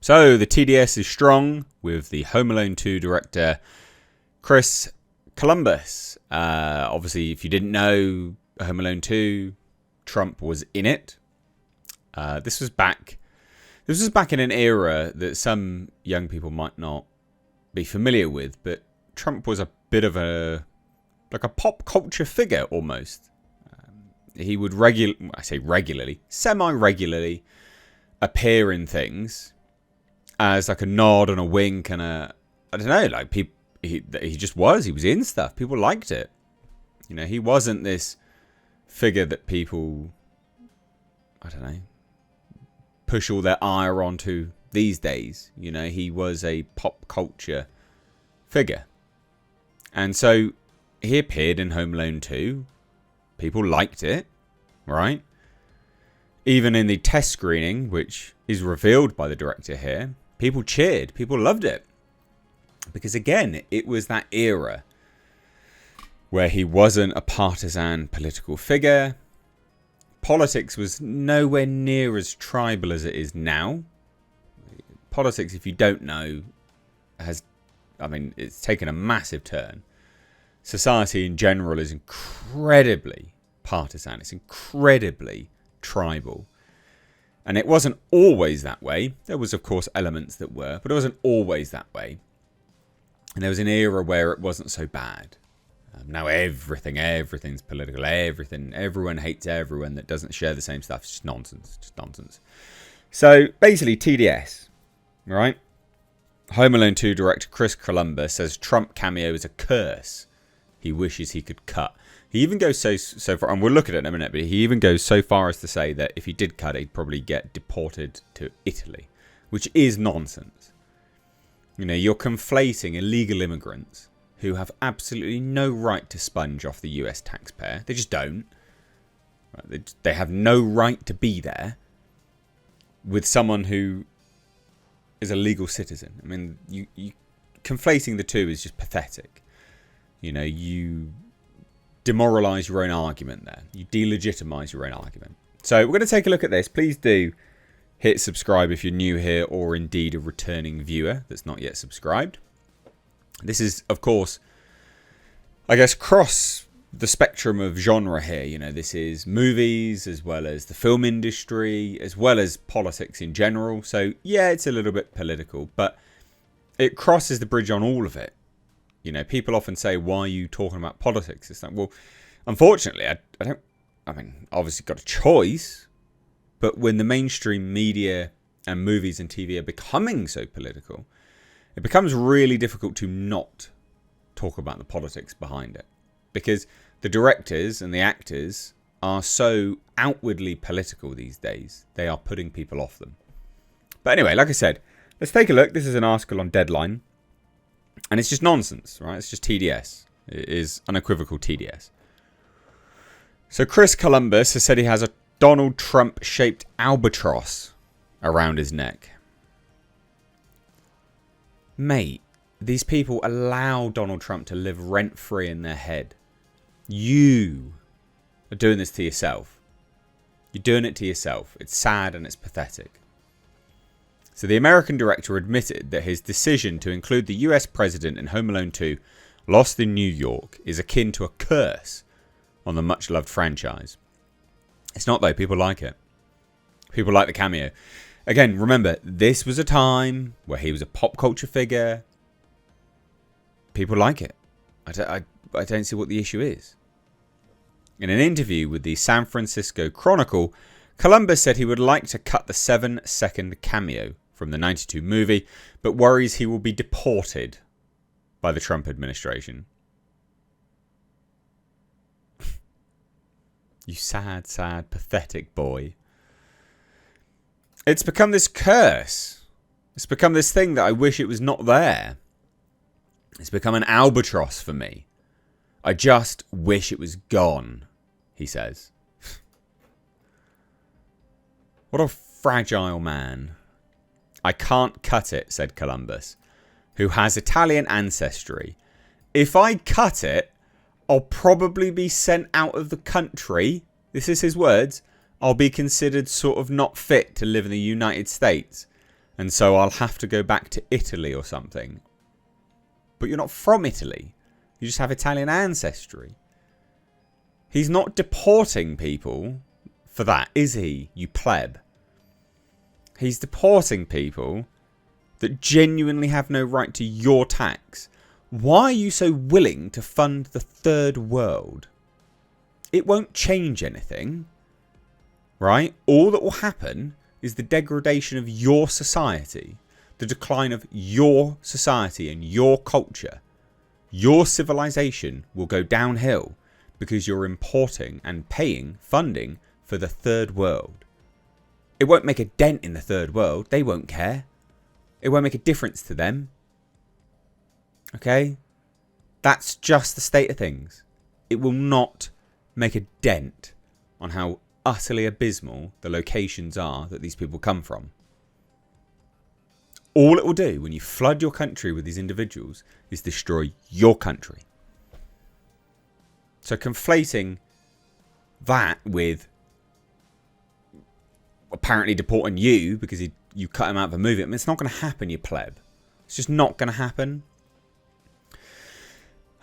So the TDS is strong with the Home Alone 2 director Chris Columbus. Obviously, if you didn't know, Home Alone 2, Trump was in it. This was back in an era that some young people might not be familiar with, but Trump was a bit of a pop culture figure almost. He would semi-regularly appear in things as like a nod and a wink and a, I don't know, like people. He was in stuff. People liked it. You know, he wasn't this figure that people, I don't know, push all their ire onto these days. You know, he was a pop culture figure. And so he appeared in Home Alone 2. People liked it, right? Even in the test screening, which is revealed by the director here, people cheered. People loved it. Because again, it was that era where he wasn't a partisan political figure. Politics was nowhere near as tribal as it is now. Politics, if you don't know, it's taken a massive turn. Society in general is incredibly partisan. It's incredibly tribal. And it wasn't always that way. There was, of course, elements that were, but it wasn't always that way. And there was an era where it wasn't so bad. Now everything's political. Everyone hates everyone that doesn't share the same stuff. It's just nonsense. So basically, TDS, right? Home Alone 2 director Chris Columbus says Trump cameo is a curse he wishes he could cut. He even goes so far, and we'll look at it in a minute, but he even goes so far as to say that if he did cut it, he'd probably get deported to Italy, which is nonsense. You know, you're conflating illegal immigrants who have absolutely no right to sponge off the US taxpayer. They just don't. They have no right to be there with someone who is a legal citizen. I mean, you conflating the two is just pathetic. You know, you demoralise your own argument there. You delegitimise your own argument. So we're going to take a look at this. Please do hit subscribe if you're new here or indeed a returning viewer that's not yet subscribed. This is, of course, I guess, cross the spectrum of genre here. You know, this is movies as well as the film industry as well as politics in general. So, yeah, it's a little bit political, but it crosses the bridge on all of it. You know, people often say, why are you talking about politics? It's like, well, unfortunately, obviously got a choice. But when the mainstream media and movies and TV are becoming so political, it becomes really difficult to not talk about the politics behind it. Because the directors and the actors are so outwardly political these days, they are putting people off them. But anyway, like I said, let's take a look. This is an article on Deadline. And it's just nonsense, right? It's just TDS. It is unequivocal TDS. So Chris Columbus has said he has a Donald Trump-shaped albatross around his neck. Mate, these people allow Donald Trump to live rent-free in their head. You are doing this to yourself. You're doing it to yourself. It's sad and it's pathetic. So the American director admitted that his decision to include the US president in Home Alone 2, Lost in New York, is akin to a curse on the much-loved franchise. It's not though, people like it. People like the cameo. Again, remember, this was a time where he was a pop culture figure. People like it. I don't see what the issue is. In an interview with the San Francisco Chronicle, Columbus said he would like to cut the 7-second cameo from the 92 movie, but worries he will be deported by the Trump administration. You sad, pathetic boy. It's become this curse. It's become this thing that I wish it was not there. It's become an albatross for me. I just wish it was gone, he says. What a fragile man. I can't cut it, said Columbus, who has Italian ancestry. If I cut it, I'll probably be sent out of the country. This is his words. I'll be considered sort of not fit to live in the United States. and so I'll have to go back to Italy or something. But you're not from Italy. You just have Italian ancestry. He's not deporting people for that, is he, you pleb? He's deporting people that genuinely have no right to your tax. Why are you so willing to fund the third world? It won't change anything, right? All that will happen is the degradation of your society, the decline of your society and your culture. Your civilization will go downhill because you're importing and paying funding for the third world. It won't make a dent in the third world. They won't care. It won't make a difference to them. Okay? That's just the state of things. It will not make a dent on how utterly abysmal the locations are that these people come from. All it will do when you flood your country with these individuals is destroy your country. So conflating that with apparently deporting you because you cut him out of a movie, I mean, it's not going to happen, you pleb. It's just not going to happen.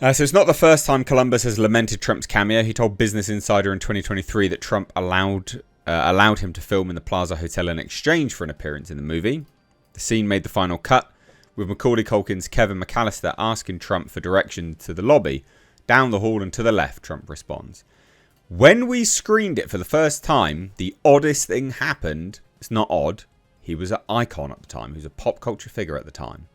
So it's not the first time Columbus has lamented Trump's cameo. He told Business Insider in 2023 that Trump allowed him to film in the Plaza Hotel in exchange for an appearance in the movie. The scene made the final cut, with Macaulay Culkin's Kevin McAllister asking Trump for direction to the lobby. Down the hall and to the left, Trump responds. When we screened it for the first time, the oddest thing happened. It's not odd. He was an icon at the time. He was a pop culture figure at the time.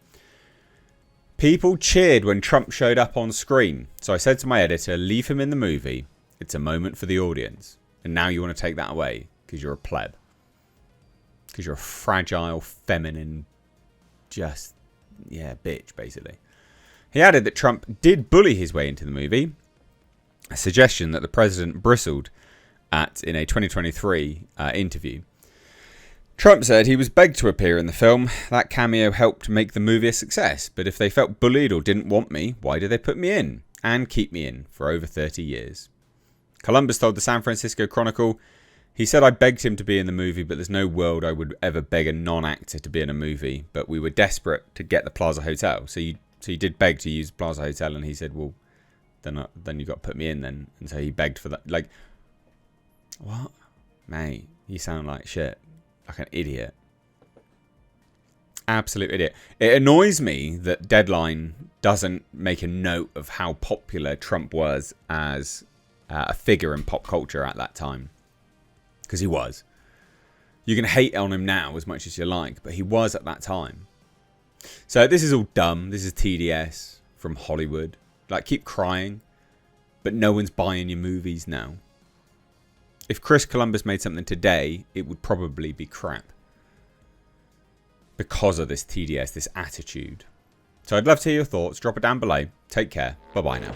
People cheered when Trump showed up on screen. So I said to my editor, leave him in the movie. It's a moment for the audience. And now you want to take that away because you're a pleb. Because you're a fragile, feminine, bitch, basically. He added that Trump did bully his way into the movie. A suggestion that the president bristled at in a 2023 interview. Trump said he was begged to appear in the film. That cameo helped make the movie a success. But if they felt bullied or didn't want me, why did they put me in? And keep me in for over 30 years. Columbus told the San Francisco Chronicle, he said I begged him to be in the movie, but there's no world I would ever beg a non-actor to be in a movie. But we were desperate to get the Plaza Hotel. So you did beg to use Plaza Hotel, and he said, well, then you got to put me in then. And so he begged for that. Like, what? Mate, you sound like shit. Like an idiot. Absolute idiot. It annoys me that Deadline doesn't make a note of how popular Trump was as a figure in pop culture at that time. Because he was. You can hate on him now as much as you like, but he was at that time. So this is all dumb. This is TDS from Hollywood. Like, keep crying, but no one's buying your movies now. If Chris Columbus made something today, it would probably be crap. Because of this TDS, this attitude. So I'd love to hear your thoughts. Drop it down below. Take care. Bye-bye now.